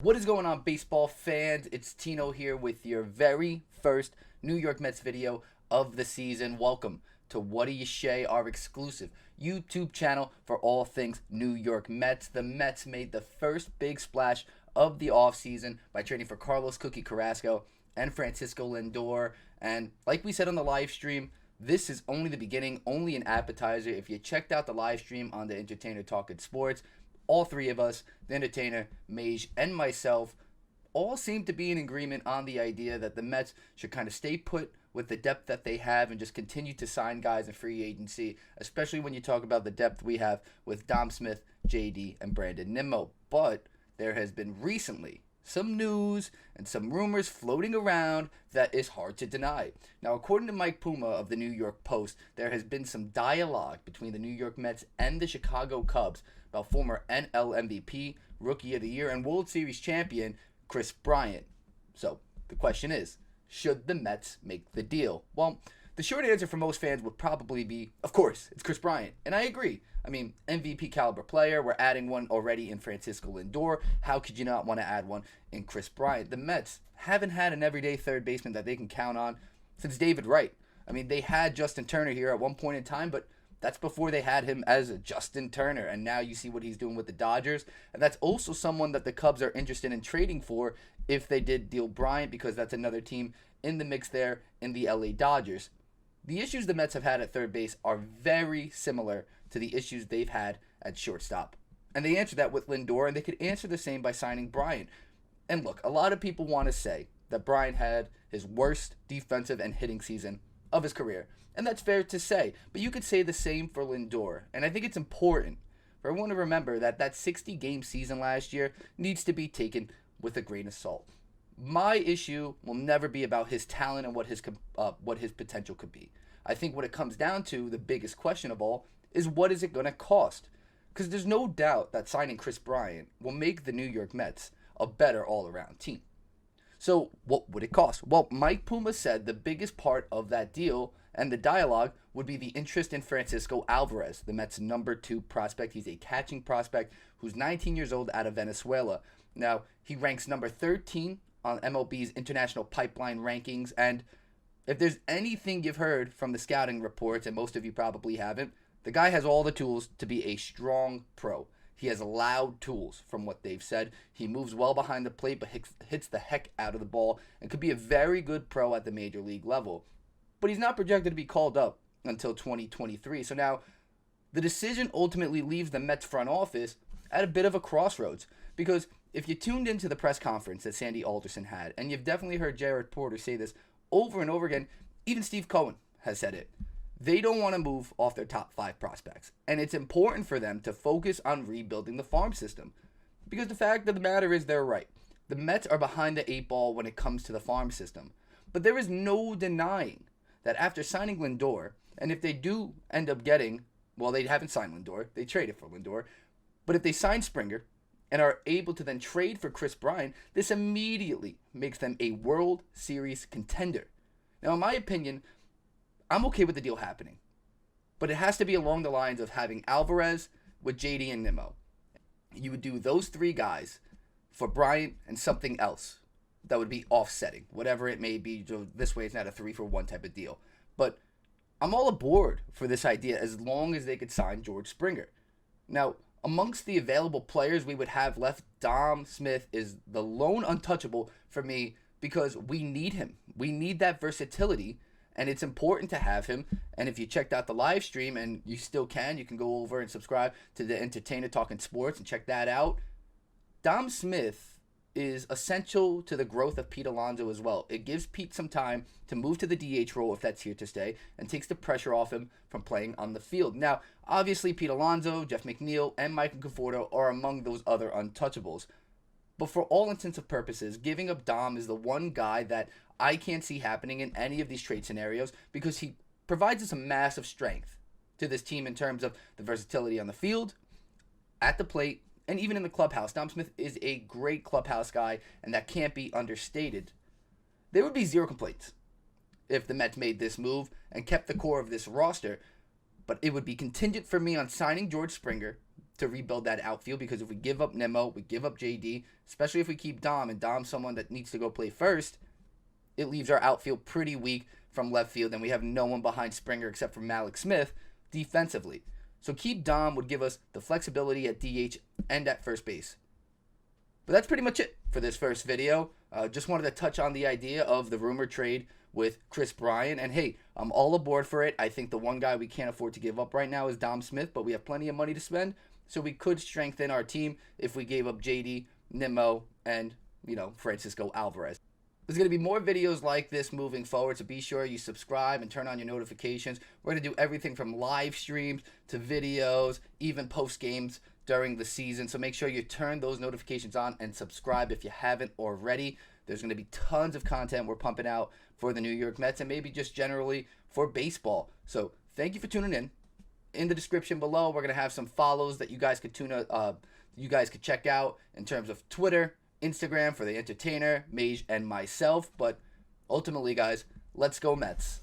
What is going on, baseball fans? It's Tino here with your very first New York Mets video of the season. Welcome to Whaddya Shea, our exclusive YouTube channel for all things New York Mets. The Mets made the first big splash of the offseason by trading for Carlos Cookie Carrasco and Francisco Lindor. And like we said on the live stream, this is only the beginning, only an appetizer. If you checked out the live stream on the Entertainer Talking Sports, all three of us, the Entertainer, Mage, and myself, all seem to be in agreement on the idea that the Mets should kind of stay put with the depth that they have and just continue to sign guys in free agency, especially when you talk about the depth we have with Dom Smith, JD, and Brandon Nimmo. But there has been recently some news and some rumors floating around that is hard to deny. Now, according to Mike Puma of the New York Post, there has been some dialogue between the New York Mets and the Chicago Cubs about former NL MVP, Rookie of the Year, and World Series champion Kris Bryant. So, the question is, should the Mets make the deal? Well, the short answer for most fans would probably be, of course, it's Kris Bryant. And I agree. I mean, MVP caliber player. We're adding one already in Francisco Lindor. How could you not want to add one in Kris Bryant? The Mets haven't had an everyday third baseman that they can count on since David Wright. I mean, they had Justin Turner here at one point in time, but that's before they had him as a Justin Turner. And now you see what he's doing with the Dodgers. And that's also someone that the Cubs are interested in trading for if they did deal Bryant, because that's another team in the mix there in the LA Dodgers. The issues the Mets have had at third base are very similar to the issues they've had at shortstop. And they answered that with Lindor, and they could answer the same by signing Bryant. And look, a lot of people want to say that Bryant had his worst defensive and hitting season of his career. And that's fair to say. But you could say the same for Lindor. And I think it's important for everyone to remember that that 60-game season last year needs to be taken with a grain of salt. My issue will never be about his talent and what his potential could be. I think what it comes down to, the biggest question of all, is what is it going to cost? Because there's no doubt that signing Kris Bryant will make the New York Mets a better all-around team. So what would it cost? Well, Mike Puma said the biggest part of that deal and the dialogue would be the interest in Francisco Alvarez, the Mets' number 2 prospect. He's a catching prospect who's 19 years old out of Venezuela. Now, he ranks number 13 on MLB's International Pipeline rankings, and if there's anything you've heard from the scouting reports, and most of you probably haven't, the guy has all the tools to be a strong pro. He has loud tools from what they've said. He moves well behind the plate, but hits the heck out of the ball and could be a very good pro at the major league level. But he's not projected to be called up until 2023. So now the decision ultimately leaves the Mets front office at a bit of a crossroads, because if you tuned into the press conference that Sandy Alderson had, and you've definitely heard Jared Porter say this over and over again, even Steve Cohen has said it, they don't want to move off their top 5 prospects. And it's important for them to focus on rebuilding the farm system. Because the fact of the matter is, they're right. The Mets are behind the 8 ball when it comes to the farm system. But there is no denying that after signing Lindor, and if they do end up getting, well, they haven't signed Lindor, they traded for Lindor, but if they sign Springer and are able to then trade for Kris Bryant, this immediately makes them a World Series contender. Now, in my opinion, I'm okay with the deal happening, but it has to be along the lines of having Alvarez with JD and Nimmo. You would do those 3 guys for Bryant and something else that would be offsetting, whatever it may be. So this way it's not a 3-for-1 type of deal. But I'm all aboard for this idea as long as they could sign George Springer. Now, amongst the available players we would have left, Dom Smith is the lone untouchable for me, because we need him. We need that versatility, and it's important to have him. And if you checked out the live stream, and you still can, you can go over and subscribe to the Entertainer Talking Sports and check that out. Dom Smith is essential to the growth of Pete Alonso as well. It gives Pete some time to move to the DH role if that's here to stay, and takes the pressure off him from playing on the field. Now, obviously, Pete Alonso, Jeff McNeil, and Michael Conforto are among those other untouchables. But for all intents and purposes, giving up Dom is the one guy that I can't see happening in any of these trade scenarios, because he provides us a massive strength to this team in terms of the versatility on the field, at the plate, and even in the clubhouse. Dom Smith is a great clubhouse guy, and that can't be understated. There would be 0 complaints if the Mets made this move and kept the core of this roster, but it would be contingent for me on signing George Springer, to rebuild that outfield, because if we give up Nimmo, we give up JD, especially if we keep Dom, and Dom's someone that needs to go play first, it leaves our outfield pretty weak from left field, and we have no one behind Springer except for Malik Smith defensively. So keep Dom would give us the flexibility at DH and at first base. But that's pretty much it for this first video. Just wanted to touch on the idea of the rumored trade with Kris Bryant. And hey, I'm all aboard for it. I think the one guy we can't afford to give up right now is Dom Smith, but we have plenty of money to spend. So we could strengthen our team if we gave up JD, Nimmo, and, Francisco Alvarez. There's going to be more videos like this moving forward, so be sure you subscribe and turn on your notifications. We're going to do everything from live streams to videos, even post games during the season. So make sure you turn those notifications on and subscribe if you haven't already. There's going to be tons of content we're pumping out for the New York Mets and maybe just generally for baseball. So thank you for tuning in. In the description below, we're going to have some follows that you guys could check out in terms of Twitter, Instagram for the entertainer, Mage, and myself. But ultimately, guys, let's go Mets.